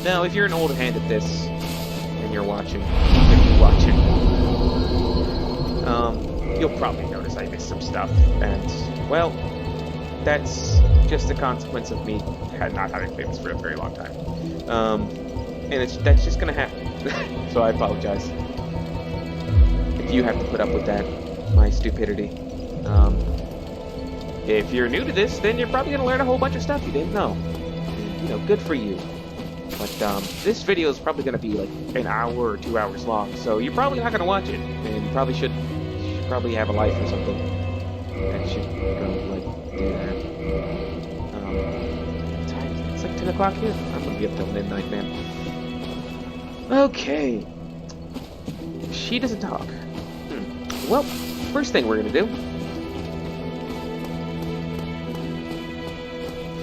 Now, if you're an old hand at this, and you're watching, if you're watching, you'll probably notice I missed some stuff, and, well, that's just a consequence of me not having played this for a very long time. And that's just gonna happen. So I apologize if you have to put up with that, my stupidity. If you're new to this, then you're probably gonna learn a whole bunch of stuff you didn't know. And, you know, good for you. But this video is probably gonna be like an hour or 2 hours long, so you're probably not gonna watch it, and you probably should probably have a life or something. And should go like do that. It's like 10 o'clock here. I'm gonna be up till midnight, man. Okay. She doesn't talk. Well, first thing we're gonna do.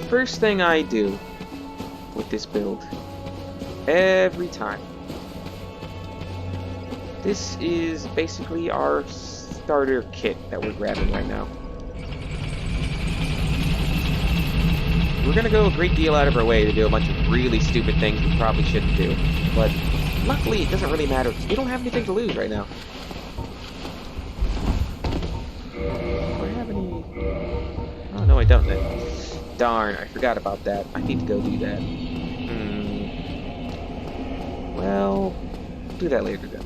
First thing I do with this build, every time. This is basically our starter kit that we're grabbing right now. We're gonna go a great deal out of our way to do a bunch of really stupid things we probably shouldn't do, but luckily it doesn't really matter. We don't have anything to lose right now. Do I have any? Oh no, I don't then. Darn, I forgot about that. I need to go do that. Well, we'll do that later then.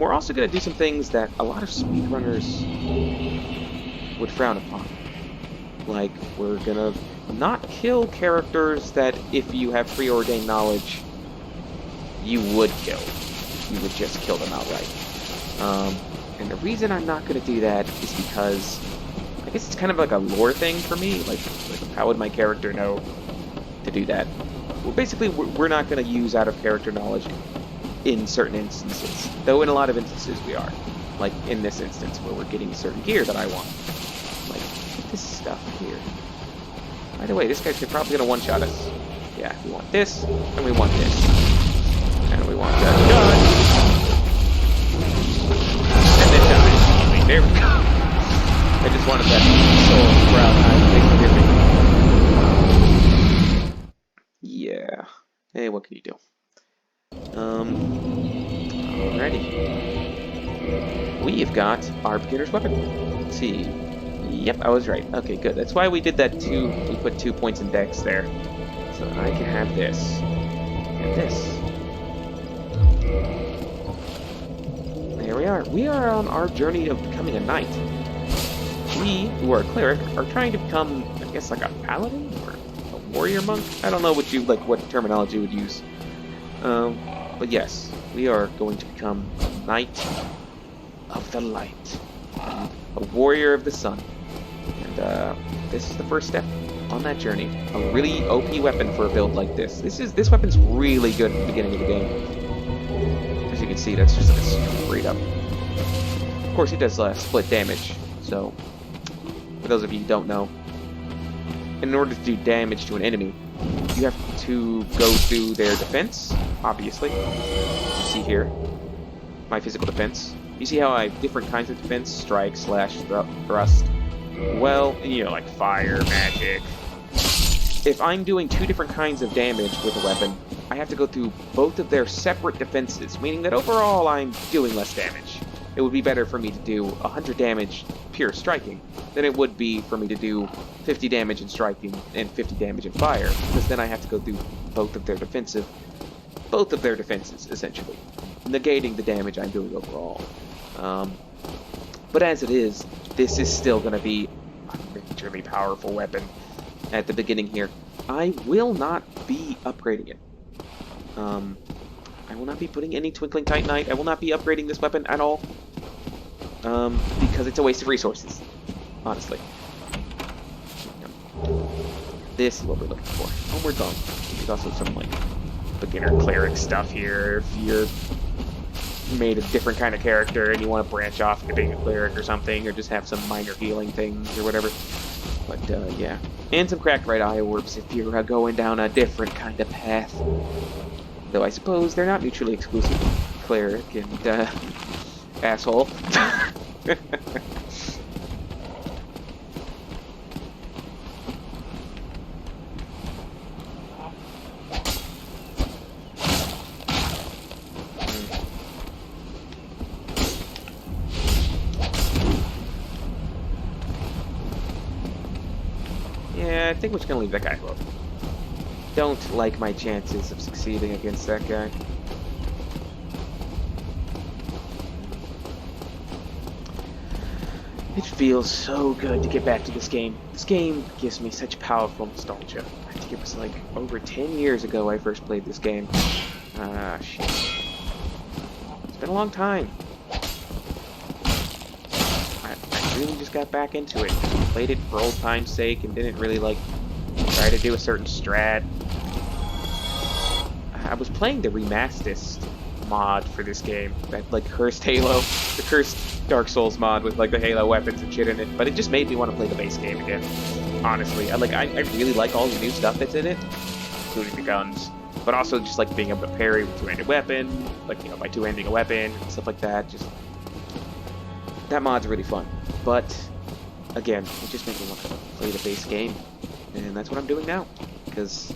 We're also gonna do some things that a lot of speedrunners would frown upon. Like, we're gonna not kill characters that, if you have preordained knowledge, you would kill. You would just kill them outright. And the reason I'm not gonna do that is because I guess it's kind of like a lore thing for me. Like how would my character know to do that? Well, basically, we're not gonna use out of character knowledge in certain instances. Though in a lot of instances we are. Like in this instance where we're getting certain gear that I want. Like this stuff here. By the way, this guy's probably gonna one-shot us. Yeah, we want this, and we want this. And we want that gun. And this gun. There we go. I just wanted that soul brown eye. Yeah. Hey, what can you do? Alrighty. We've got our beginner's weapon. Let's see. Yep, I was right. Okay, good. That's why we did that we put 2 points in dex there. So I can have this. And this. There we are. We are on our journey of becoming a knight. We, who are a cleric, are trying to become, I guess, like a paladin? Or a warrior monk? I don't know what terminology you would use. But yes, we are going to become a knight of the light. A warrior of the sun. And this is the first step on that journey. A really OP weapon for a build like this. This weapon's really good at the beginning of the game. As you can see, that's just like a straight up. Of course, it does split damage, so for those of you who don't know, in order to do damage to an enemy, you have to go through their defense, obviously. You see here, my physical defense. You see how I have different kinds of defense? Strike, slash, thrust. Well, you know, like fire, magic. If I'm doing 2 different kinds of damage with a weapon, I have to go through both of their separate defenses, meaning that overall I'm doing less damage. It would be better for me to do 100 damage pure striking than it would be for me to do 50 damage in striking and 50 damage in fire, because then I have to go through both of their defenses, essentially, negating the damage I'm doing overall. But as it is, this is still going to be a majorly powerful weapon at the beginning here. I will not be upgrading it. I will not be putting any Twinkling Titanite. I will not be upgrading this weapon at all. Because it's a waste of resources, honestly. This is what we're looking for. Homeward Bone. There's also some, like, beginner cleric stuff here. If you're made a different kind of character and you want to branch off into being a cleric or something, or just have some minor healing things or whatever. But, yeah. And some cracked right eye orbs if you're going down a different kind of path. Though I suppose they're not mutually exclusive. Cleric and, asshole. I think we're just gonna leave that guy alone. Don't like my chances of succeeding against that guy. It feels so good to get back to this game. This game gives me such powerful nostalgia. I think it was like over 10 years ago I first played this game. Ah, shit. It's been a long time. I really just got back into it. Played it for old time's sake and didn't really like try to do a certain strat. I was playing the Remastered mod for this game, that like cursed Halo, the cursed Dark Souls mod with like the Halo weapons and shit in it, but it just made me want to play the base game again. Honestly, I really like all the new stuff that's in it, including the guns, but also just like being able to parry with two-handed weapon, like, you know, by two-handing a weapon and stuff like that. Just that mod's really fun, but again, it just made me want to play the base game, and that's what I'm doing now, because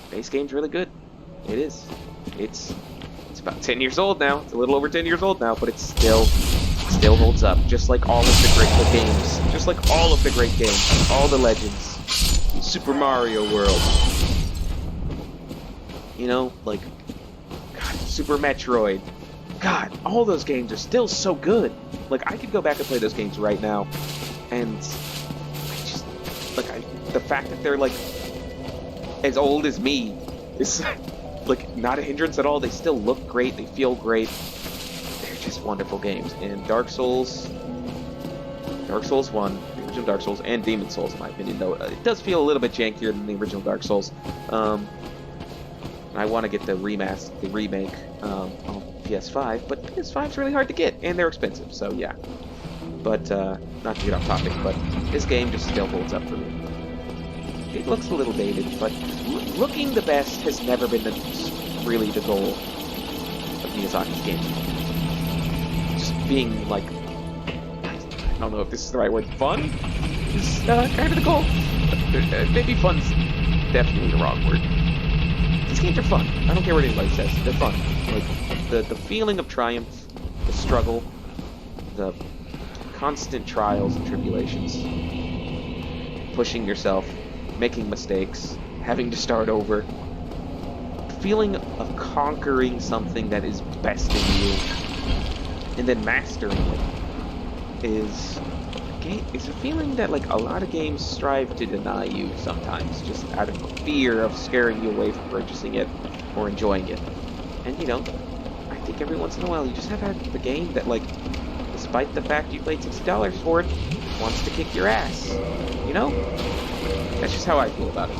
base game's really good. It is. It's about 10 years old now. It's a little over 10 years old now, but it still holds up, just like all of the great games. Just like all of the great games, all the legends. Super Mario World. You know, like, God, Super Metroid. God, all those games are still so good. Like, I could go back and play those games right now, and I just, like, the fact that they're, like, as old as me is, like, not a hindrance at all. They still look great, they feel great. They're just wonderful games. And Dark Souls 1, the original Dark Souls, and Demon Souls, in my opinion, though, it does feel a little bit jankier than the original Dark Souls. I want to get the remake on PS5, but PS5's really hard to get, and they're expensive, so yeah. But, not to get off topic, but this game just still holds up for me. It looks a little dated, but looking the best has never been really the goal of Miyazaki's games. Just being, like, I don't know if this is the right word, fun is kind of the goal. Maybe fun's definitely the wrong word. These games are fun. I don't care what anybody says. They're fun. Like, the feeling of triumph, the struggle, the constant trials and tribulations, pushing yourself, making mistakes, having to start over, the feeling of conquering something that is best in you, and then mastering it, is a feeling that, like, a lot of games strive to deny you sometimes, just out of fear of scaring you away from purchasing it or enjoying it. And, you know, I think every once in a while you just have to have the game that, like, despite the fact you paid $60 for it, wants to kick your ass. You know? That's just how I feel about it.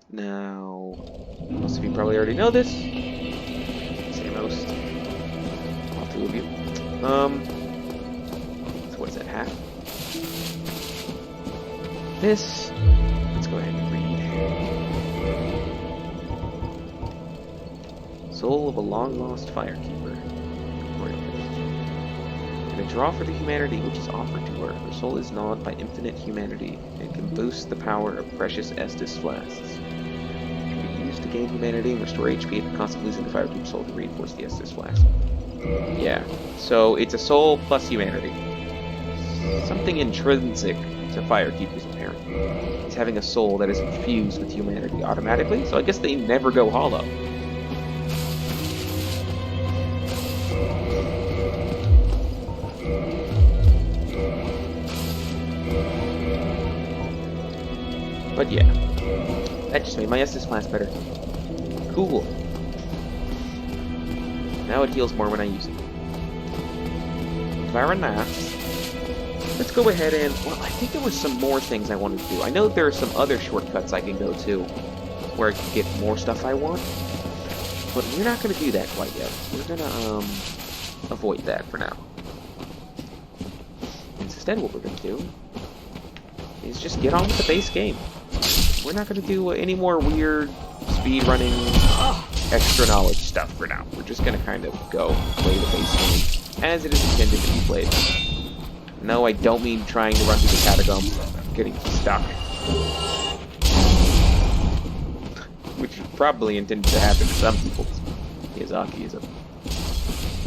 Now, most of you probably already know this. Say most. All two of you. So what is that, half? This, let's go ahead and read. Soul of a long-lost firekeeper. And a draw for the humanity which is offered to her. Her soul is gnawed by infinite humanity and can boost the power of precious Estus flasks. It can be used to gain humanity and restore HP at the cost of losing the firekeeper's soul to reinforce the Estus flask. Yeah, so it's a soul plus humanity. Something intrinsic to firekeepers, apparently. It's having a soul that is infused with humanity automatically, so I guess they never go hollow. But yeah, that just made my Estus class better. Cool. Now it heals more when I use it. Very nice. Let's go ahead and, well, I think there were some more things I wanted to do. I know there are some other shortcuts I can go to where I can get more stuff I want, but we're not going to do that quite yet. We're going to avoid that for now. Instead, what we're going to do is just get on with the base game. We're not going to do any more weird speedrunning, extra knowledge stuff for now. We're just going to kind of go play the base game as it is intended to be played. No, I don't mean trying to run through the catacombs. I'm getting stuck. Which is probably intended to happen to some people. Miyazaki is a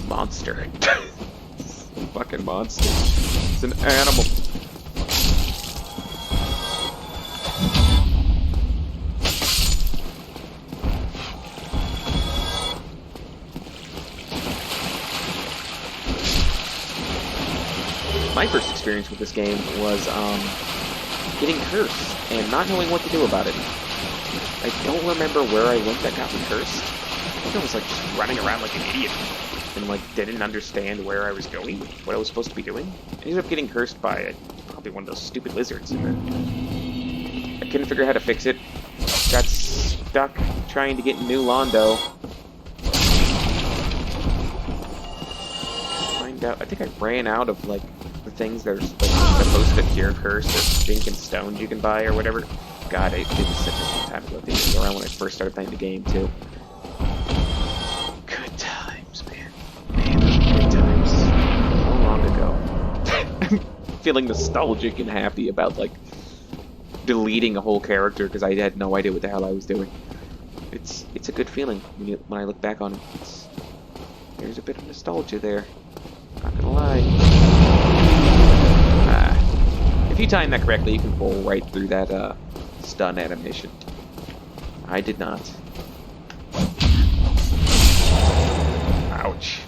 monster. It's a fucking monster. It's an animal. My first experience with this game was getting cursed and not knowing what to do about it. I don't remember where I went that got me cursed. I think I was like just running around like an idiot and like didn't understand where I was going, what I was supposed to be doing. I ended up getting cursed by probably one of those stupid lizards, and then I couldn't figure out how to fix it. Got stuck trying to get new Londo. Find out. I think I ran out of like the things that are like supposed to cure curse or stinking stones you can buy or whatever. God, it was such a long time ago. I think it was around when I first started playing the game too. Good times, man. Good times. How long ago? I'm feeling nostalgic and happy about like deleting a whole character because I had no idea what the hell I was doing. It's a good feeling when I look back on it. There's a bit of nostalgia there. Not gonna lie. If you time that correctly, you can pull right through that stun animation. I did not. Ouch.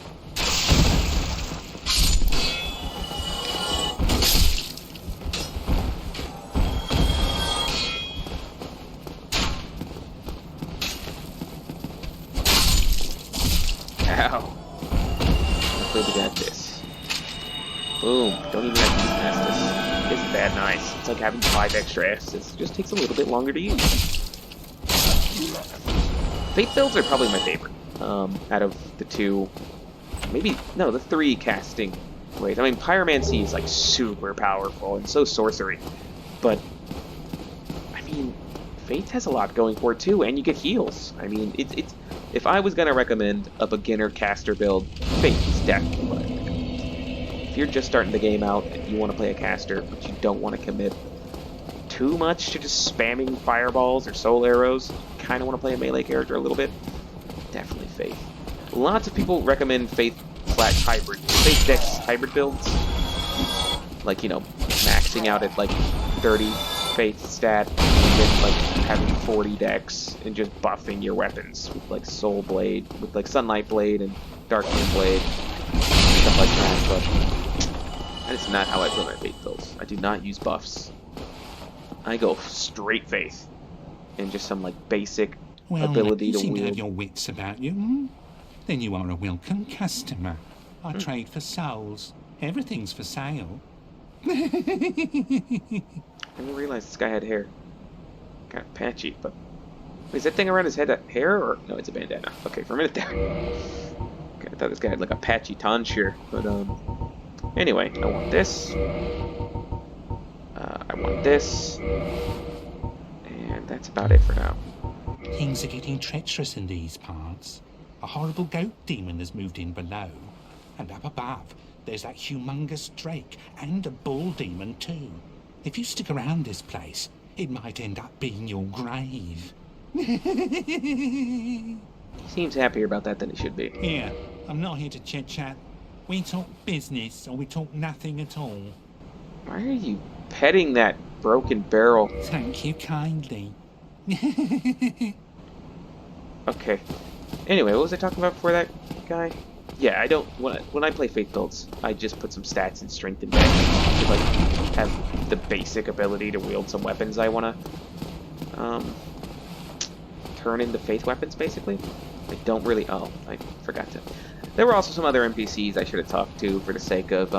Ow. Hopefully we got this. Boom. Don't even have to use Estus. Isn't that nice? It's like having 5 extra Estus. It just takes a little bit longer to use. Fate builds are probably my favorite. Out of the two, the 3 casting ways. I mean, Pyromancy is like super powerful and so sorcery, but I mean, Fate has a lot going for it too, and you get heals. I mean, it's if I was gonna recommend a beginner caster build, Fate is definitely what I recommend. If you're just starting the game out and you want to play a caster, but you don't want to commit too much to just spamming fireballs or soul arrows, kind of want to play a melee character a little bit, definitely Faith. Lots of people recommend Faith/hybrid. Faith Dex hybrid builds. Like, you know, maxing out at like 30 Faith stat, and then like having 40 Dex, and just buffing your weapons with like Soul Blade, with like Sunlight Blade and Dark Moon Blade, stuff like that, but that is not how I play my Faith builds. I do not use buffs. I go straight Faith, and just some like basic ability to wield. You seem to have your wits about you. Hmm? Then you are a welcome customer. I trade for souls. Everything's for sale. I didn't realize this guy had hair. Kind of patchy, but is that thing around his head hair or no? It's a bandana. Okay, for a minute there. Okay, I thought this guy had like a patchy tonsure, but anyway, I want this. I want this, and that's about it for now. Things are getting treacherous in these parts. A horrible goat demon has moved in below, and up above there's that humongous drake and a bull demon too. If you stick around this place, it might end up being your grave. He seems happier about that than he should be. Here, I'm not here to chit-chat. We talk business, or we talk nothing at all. Why are you petting that broken barrel? Thank you kindly. Okay. Anyway, what was I talking about before that guy? Yeah, I don't... When I play Faith builds, I just put some stats in strength and dex to, like, have the basic ability to wield some weapons I want to, turn into Faith weapons, basically. I don't really... Oh, I forgot to... There were also some other NPCs I should have talked to for the sake of,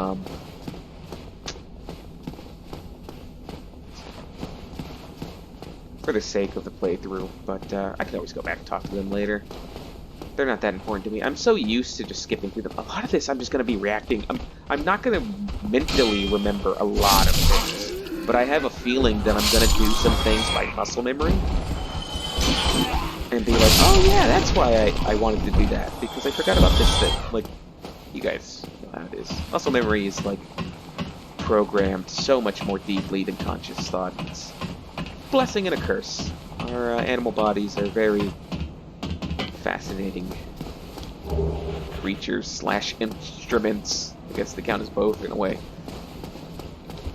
for the sake of the playthrough, but I can always go back and talk to them later. They're not that important to me. I'm so used to just skipping through them. A lot of this I'm just going to be reacting. I'm not going to mentally remember a lot of things, but I have a feeling that I'm going to do some things by muscle memory and be like, oh yeah, that's why I wanted to do that, because I forgot about this thing. Like, you guys know how it is. Muscle memory is like programmed so much more deeply than conscious thought. It's a blessing and a curse. Our animal bodies are very fascinating creatures slash instruments. I guess they count as both in a way.